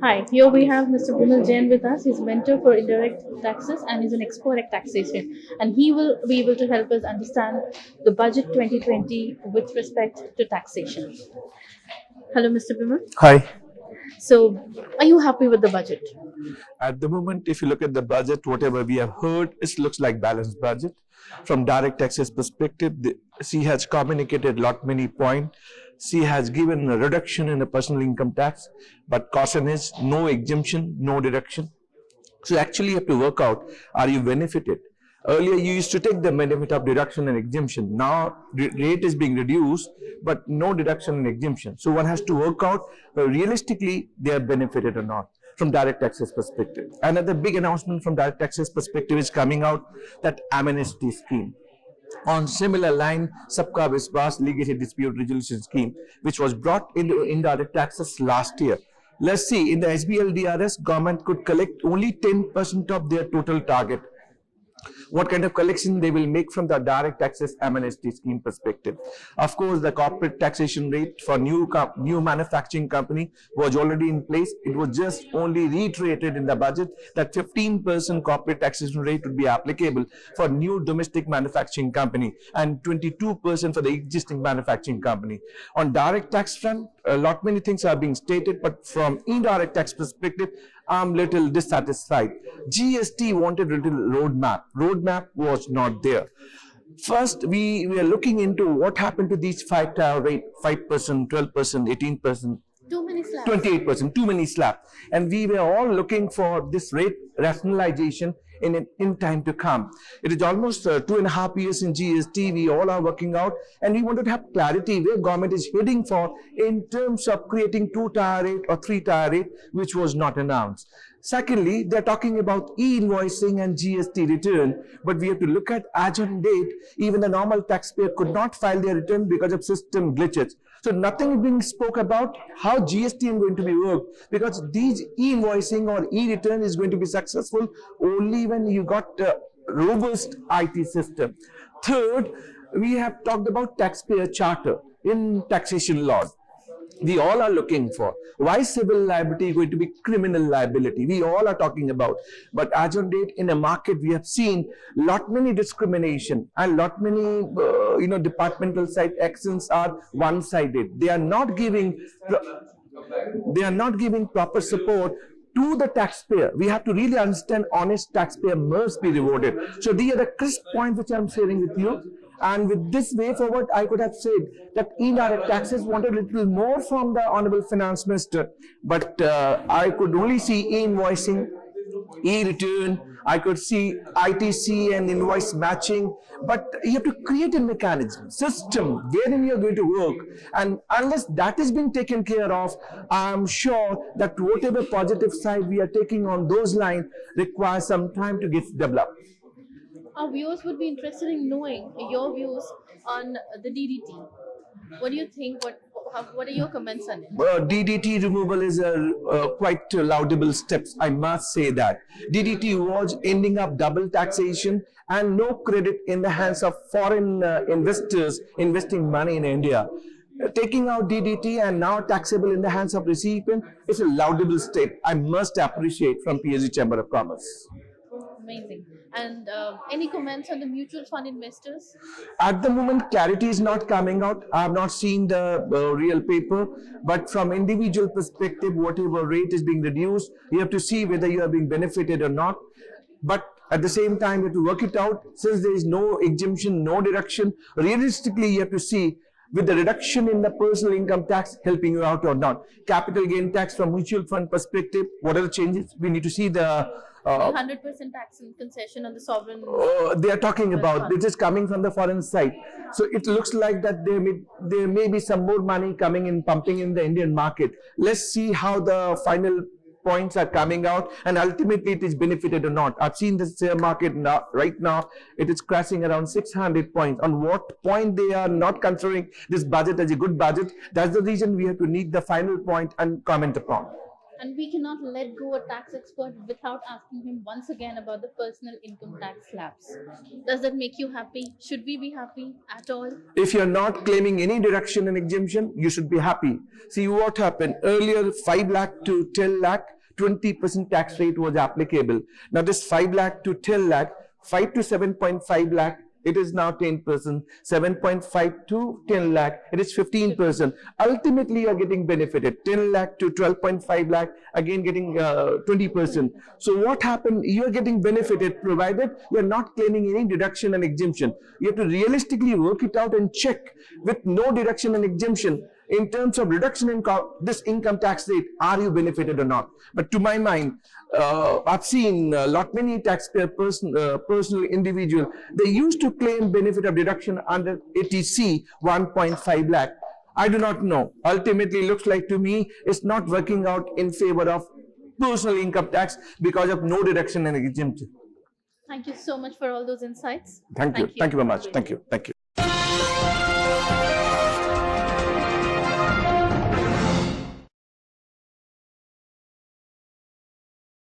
Hi, here we have Mr. Bimal Jain with us. He's a mentor for indirect taxes and he's an expert at taxation. And he will be able to help us understand the budget 2020 with respect to taxation. Hello, Mr. Bimal. Hi. So, are you happy with the budget? At the moment, if you look at the budget, whatever we have heard, it looks like balanced budget. From direct taxes perspective, she has communicated lot many points. She has given a reduction in the personal income tax, but caution is no exemption, no deduction. So actually you have to work out, are you benefited? Earlier you used to take the benefit of deduction and exemption. Now rate is being reduced, but no deduction and exemption. So one has to work out realistically they are benefited or not from direct taxes perspective. Another big announcement from direct taxes perspective is coming out, that amnesty scheme. On similar line, Sabka Viswas Legacy Dispute Resolution Scheme, which was brought into indirect taxes last year. Let's see, in the SBL DRS, government could collect only 10% of their total target. What kind of collection they will make from the direct taxes amnesty scheme perspective. Of course, the corporate taxation rate for new manufacturing company was already in place. It was just only reiterated in the budget that 15% corporate taxation rate would be applicable for new domestic manufacturing company and 22% for the existing manufacturing company. On direct tax front, a lot many things are being stated, but from indirect tax perspective, I'm little dissatisfied. GST wanted a little roadmap. Roadmap was not there. First, we were looking into what happened to these 5-tier rate, 5%, 12%, 18%. Too many slabs. 28%, too many slabs. And we were all looking for this rate rationalization in time to come. It is almost 2.5 years in GST. We all are working out, and we wanted to have clarity where government is heading for in terms of creating 2-tier rate or 3-tier rate, which was not announced. Secondly, they're talking about e-invoicing and GST return, but we have to look at as on date, even the normal taxpayer could not file their return because of system glitches. So nothing is being spoke about how GST is going to be worked, because these e-invoicing or e-return is going to be successful only when you got a robust IT system. Third, we have talked about taxpayer charter in taxation law. We all are looking for. Why civil liability is going to be criminal liability? We all are talking about. But as on date, in a market, we have seen lot many discrimination and lot many departmental side actions are one-sided. They are not giving proper support to the taxpayer. We have to really understand honest taxpayer must be rewarded. So these are the crisp points which I am sharing with you. And with this way forward, I could have said that indirect taxes wanted a little more from the Honorable Finance Minister, but I could only see e-invoicing, e-return, I could see ITC and invoice matching, but you have to create a mechanism, system wherein you're going to work, and unless that is being taken care of, I'm sure that whatever positive side we are taking on those lines requires some time to get developed. Our viewers would be interested in knowing your views on the DDT. What do you think? What are your comments on it? DDT removal is a quite laudable steps, I must say that. DDT was ending up double taxation and no credit in the hands of foreign investors investing money in India. Taking out DDT and now taxable in the hands of recipient is a laudable step. I must appreciate from PhD Chamber of Commerce. Amazing. And any comments on the mutual fund investors? At the moment, clarity is not coming out. I have not seen the real paper, but from individual perspective, whatever rate is being reduced, you have to see whether you are being benefited or not. But at the same time, you have to work it out. Since there is no exemption, no deduction, realistically, you have to see with the reduction in the personal income tax helping you out or not. Capital gain tax from mutual fund perspective, what are the changes? We need to see the 100% tax and concession on the sovereign. They are talking about this is coming from the foreign side, so it looks like that there may be some more money coming in, pumping in the Indian market. Let's see how the final points are coming out and ultimately it is benefited or not. I've seen the share market now, right now it is crashing around 600 points. On what point they are not considering this budget as a good budget? That's the reason we have to need the final point and comment upon. And we cannot let go a tax expert without asking him once again about the personal income tax slabs. Does that make you happy? Should we be happy at all? If you're not claiming any deduction and exemption, you should be happy. See what happened earlier, 5 lakh to 10 lakh. 20% tax rate was applicable. Now this 5 lakh to 10 lakh, 5 to 7.5 lakh, it is now 10%, 7.5 to 10 lakh, it is 15%. Ultimately, you are getting benefited. 10 lakh to 12.5 lakh, again getting 20%. So what happened? You are getting benefited provided you are not claiming any deduction and exemption. You have to realistically work it out and check with no deduction and exemption. In terms of reduction in this income tax rate, are you benefited or not? But to my mind, I've seen many taxpayer personal individual, they used to claim benefit of deduction under ATC 1.5 lakh. I do not know. Ultimately, looks like to me it's not working out in favor of personal income tax because of no deduction and exemption. Thank you so much for all those insights. Thank you. Thank you very much. Thank you. Thank you.